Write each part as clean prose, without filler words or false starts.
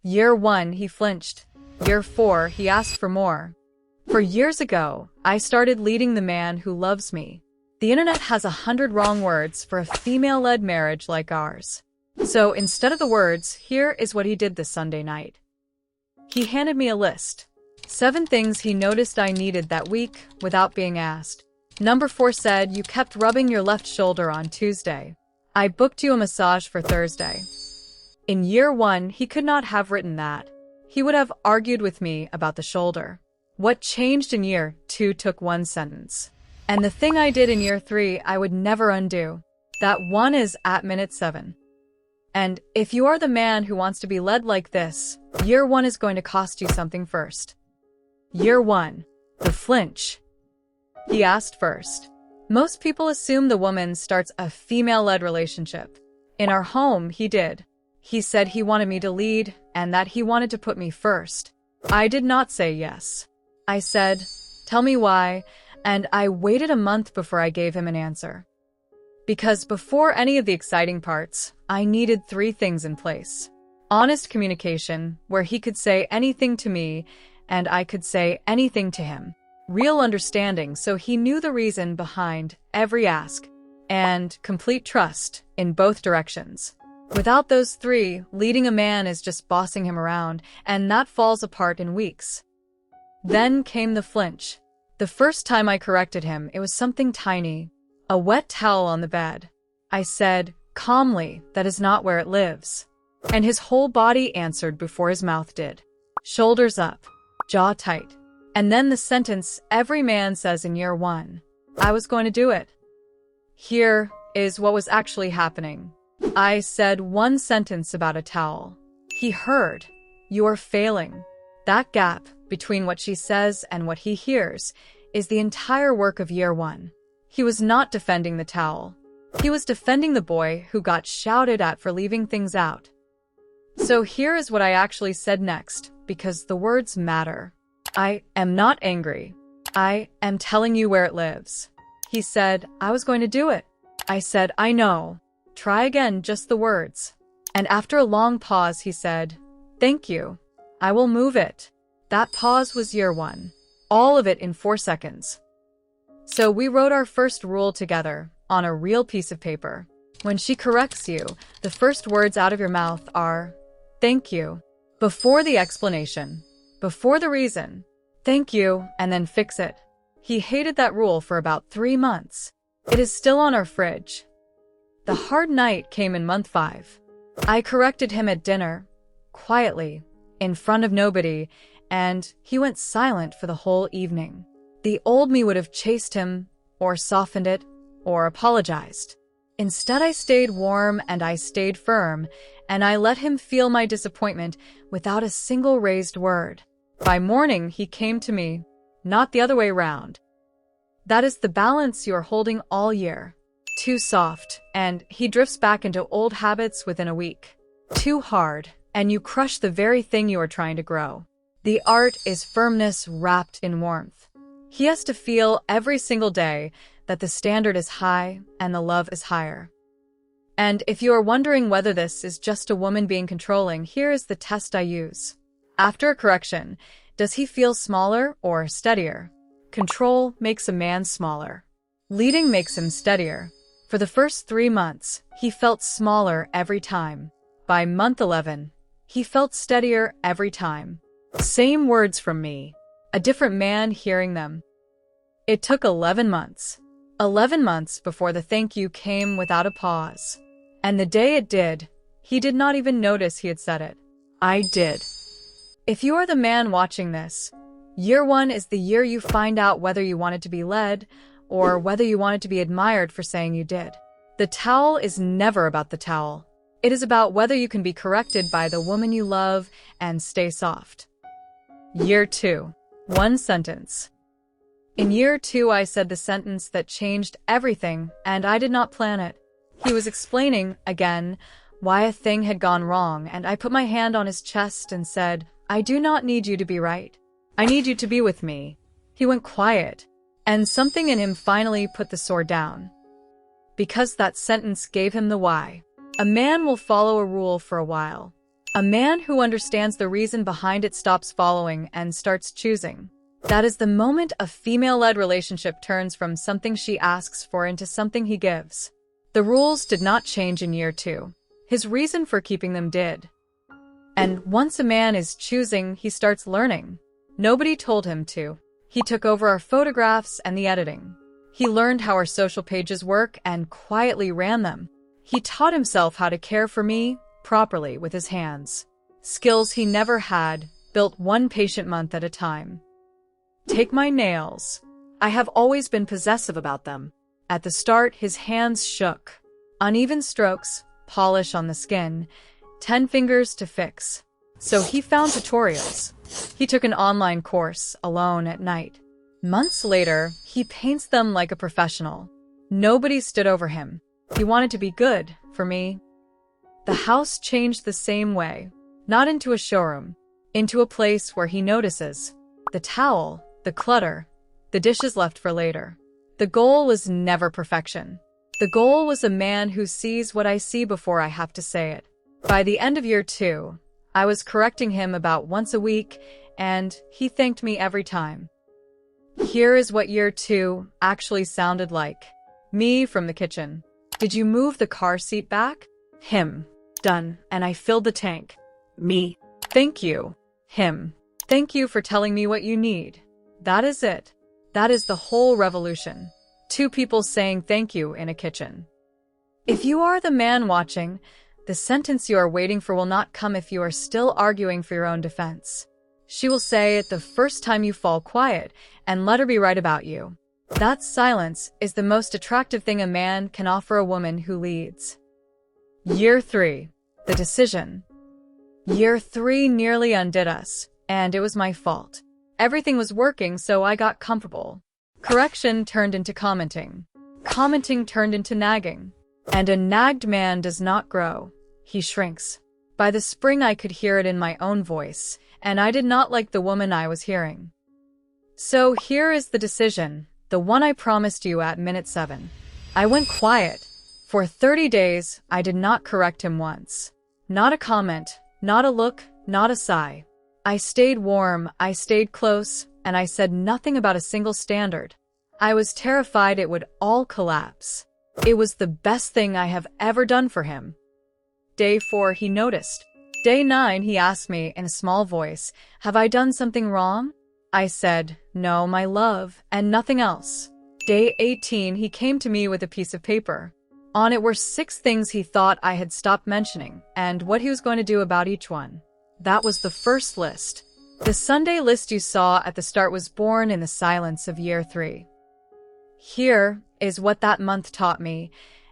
Year 1, he flinched. Year 4, he asked for more. For years ago, I started leading the man who loves me. The internet has 100 wrong words for a female-led marriage like ours. So instead of the words, here is what he did this Sunday night. He handed me a list. 7 things he noticed I needed that week without being asked. Number 4 said, you kept rubbing your left shoulder on Tuesday. I booked you a massage for Thursday. In year 1, he could not have written that. He would have argued with me about the shoulder. What changed in year 2 took 1 sentence. And the thing I did in year 3, I would never undo. That one is at minute 7. And if you are the man who wants to be led like this, year 1 is going to cost you something first. Year 1. The flinch. He asked first. Most people assume the woman starts a female-led relationship. In our home, he did. He said he wanted me to lead and that he wanted to put me first. I did not say yes. I said, tell me why, and I waited a month before I gave him an answer. Because before any of the exciting parts, I needed 3 things in place. Honest communication, where he could say anything to me and I could say anything to him. Real understanding, so he knew the reason behind every ask. And complete trust in both directions. Without those 3, leading a man is just bossing him around, and that falls apart in weeks. Then came the flinch. The first time I corrected him, it was something tiny. A wet towel on the bed. I said, calmly, that is not where it lives. And his whole body answered before his mouth did. Shoulders up. Jaw tight. And then the sentence every man says in year 1. I was going to do it. Here is what was actually happening. I said 1 sentence about a towel. He heard. You're failing. That gap between what she says and what he hears is the entire work of year 1. He was not defending the towel. He was defending the boy who got shouted at for leaving things out. So here is what I actually said next, because the words matter. I am not angry. I am telling you where it lives. He said, I was going to do it. I said, I know. Try again, just the words. And after a long pause, he said, thank you. I will move it. That pause was year 1. All of it in 4 seconds. So we wrote our first rule together on a real piece of paper. When she corrects you, the first words out of your mouth are, thank you. Before the explanation. Before the reason. Thank you, and then fix it. He hated that rule for about 3 months. It is still on our fridge. The hard night came in month 5. I corrected him at dinner, quietly, in front of nobody, and he went silent for the whole evening. The old me would have chased him, or softened it, or apologized. Instead, I stayed warm and I stayed firm, and I let him feel my disappointment without a single raised word. By morning, he came to me, not the other way round. That is the balance you are holding all year. Too soft, and he drifts back into old habits within a week. Too hard, and you crush the very thing you are trying to grow. The art is firmness wrapped in warmth. He has to feel every single day that the standard is high and the love is higher. And if you are wondering whether this is just a woman being controlling, here is the test I use. After a correction, does he feel smaller or steadier? Control makes a man smaller. Leading makes him steadier. For the first 3 months, he felt smaller every time. By month 11, he felt steadier every time. Same words from me, a different man hearing them. It took 11 months. 11 months before the thank you came without a pause. And the day it did, he did not even notice he had said it. I did. If you are the man watching this, year 1 is the year you find out whether you wanted to be led or whether you wanted to be admired for saying you did. The towel is never about the towel. It is about whether you can be corrected by the woman you love and stay soft. Year 2. 1 sentence. In year 2, I said the sentence that changed everything, and I did not plan it. He was explaining, again, why a thing had gone wrong, and I put my hand on his chest and said, I do not need you to be right. I need you to be with me. He went quiet, and something in him finally put the sword down. Because that sentence gave him the why. A man will follow a rule for a while. A man who understands the reason behind it stops following and starts choosing. That is the moment a female-led relationship turns from something she asks for into something he gives. The rules did not change in year 2. His reason for keeping them did. And once a man is choosing, he starts learning. Nobody told him to. He took over our photographs and the editing. He learned how our social pages work and quietly ran them. He taught himself how to care for me properly with his hands. Skills he never had, built one patient month at a time. Take my nails. I have always been possessive about them. At the start, his hands shook. Uneven strokes, polish on the skin, 10 fingers to fix. So he found tutorials. He took an online course alone at night. Months later, he paints them like a professional. Nobody stood over him. He wanted to be good for me. The house changed the same way. Not into a showroom, into a place where he notices. The towel, the clutter, the dishes left for later. The goal was never perfection. The goal was a man who sees what I see before I have to say it. By the end of year 2, I was correcting him about once a week, and he thanked me every time. Here is what year 2 actually sounded like. Me from the kitchen. Did you move the car seat back? Him. Done, and I filled the tank. Me. Thank you. Him. Thank you for telling me what you need. That is it. That is the whole revolution. 2 people saying thank you in a kitchen. If you are the man watching, the sentence you are waiting for will not come if you are still arguing for your own defense. She will say it the first time you fall quiet, and let her be right about you. That silence is the most attractive thing a man can offer a woman who leads. Year 3. The decision. Year 3 nearly undid us, and it was my fault. Everything was working, so I got comfortable. Correction turned into commenting. Commenting turned into nagging. And a nagged man does not grow. He shrinks. By the spring I could hear it in my own voice, and I did not like the woman I was hearing. So here is the decision, the one I promised you at minute 7. I went quiet. For 30 days, I did not correct him once. Not a comment, not a look, not a sigh. I stayed warm, I stayed close, and I said nothing about a single standard. I was terrified it would all collapse. It was the best thing I have ever done for him. Day 4, he noticed. Day 9, he asked me in a small voice, "Have I done something wrong?" I said, "No, my love," and nothing else. Day 18, he came to me with a piece of paper. On it were 6 things he thought I had stopped mentioning, and what he was going to do about each one. That was the first list. The Sunday list you saw at the start was born in the silence of year 3. Here is what that month taught me,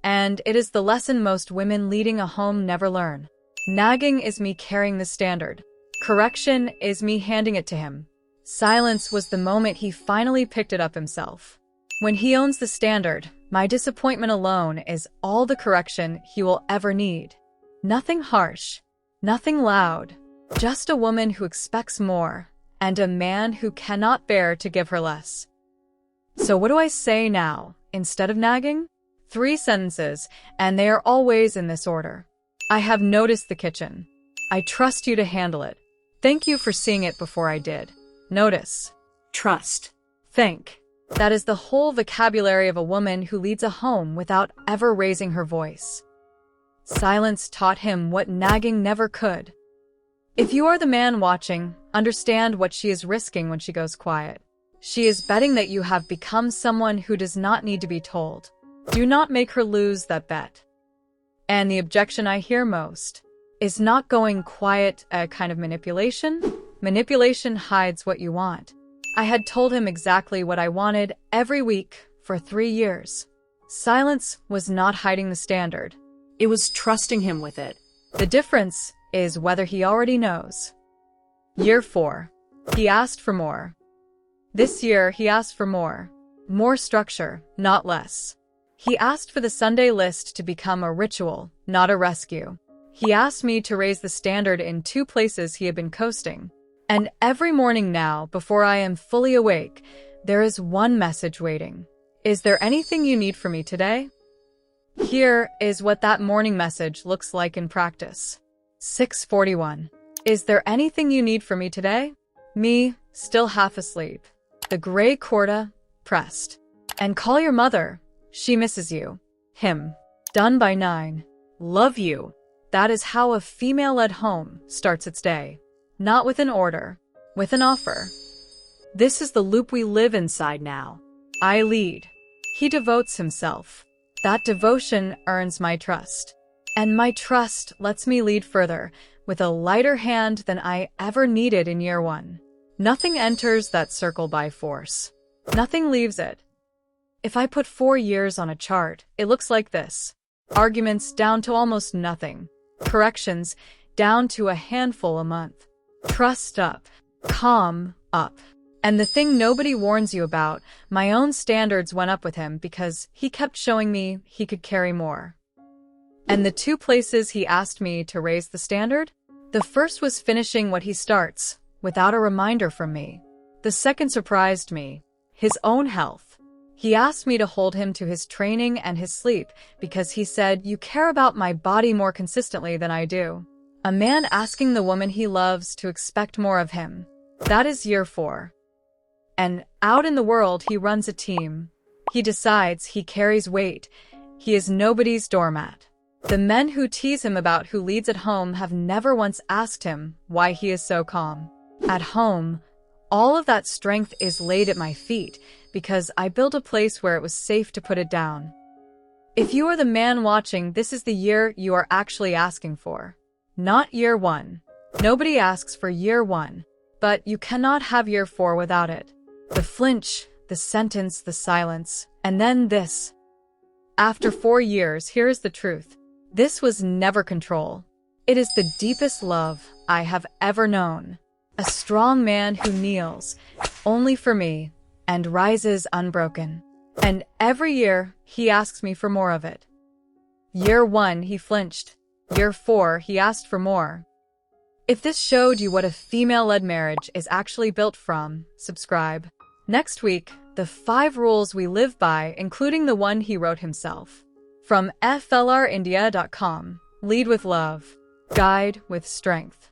and it is the lesson most women leading a home never learn. Nagging is me carrying the standard. Correction is me handing it to him. Silence was the moment he finally picked it up himself. When he owns the standard, my disappointment alone is all the correction he will ever need. Nothing harsh, nothing loud, just a woman who expects more, and a man who cannot bear to give her less. So what do I say now, instead of nagging? 3 sentences, and they are always in this order. I have noticed the kitchen. I trust you to handle it. Thank you for seeing it before I did. Notice. Trust. Thank. That is the whole vocabulary of a woman who leads a home without ever raising her voice. Silence taught him what nagging never could. If you are the man watching, understand what she is risking when she goes quiet. She is betting that you have become someone who does not need to be told. Do not make her lose that bet. And the objection I hear most is not going quiet a kind of manipulation. Manipulation hides what you want. I had told him exactly what I wanted every week for 3 years. Silence was not hiding the standard. It was trusting him with it. The difference is whether he already knows. Year 4. He asked for more. This year, he asked for more. More structure, not less. He asked for the Sunday list to become a ritual, not a rescue. He asked me to raise the standard in 2 places he had been coasting. And every morning now, before I am fully awake, there is one message waiting. Is there anything you need from me today? Here is what that morning message looks like in practice. 6:41. Is there anything you need from me today? Me, still half asleep. The gray corda, pressed. And call your mother. She misses you. Him. Done by 9. Love you. That is how a female-led home starts its day. Not with an order, with an offer. This is the loop we live inside now. I lead. He devotes himself. That devotion earns my trust. And my trust lets me lead further, with a lighter hand than I ever needed in year 1. Nothing enters that circle by force. Nothing leaves it. If I put 4 years on a chart, it looks like this. Arguments down to almost nothing. Corrections down to a handful a month. Trust up. Calm up. And the thing nobody warns you about, my own standards went up with him because he kept showing me he could carry more. And the 2 places he asked me to raise the standard? The first was finishing what he starts, without a reminder from me. The second surprised me. His own health. He asked me to hold him to his training and his sleep because he said, "You care about my body more consistently than I do." A man asking the woman he loves to expect more of him. That is year 4. And out in the world, he runs a team. He decides, he carries weight. He is nobody's doormat. The men who tease him about who leads at home have never once asked him why he is so calm. At home, all of that strength is laid at my feet because I built a place where it was safe to put it down. If you are the man watching, this is the year you are actually asking for. Not year 1. Nobody asks for year 1, but you cannot have year 4 without it. The flinch, the sentence, the silence, and then this. After 4 years, here is the truth. This was never control. It is the deepest love I have ever known. A strong man who kneels, only for me, and rises unbroken. And every year, he asks me for more of it. Year 1, he flinched. Year 4, he asked for more. If this showed you what a female-led marriage is actually built from, subscribe. Next week, the 5 rules we live by, including the one he wrote himself. From FLRIndia.com, lead with love, guide with strength.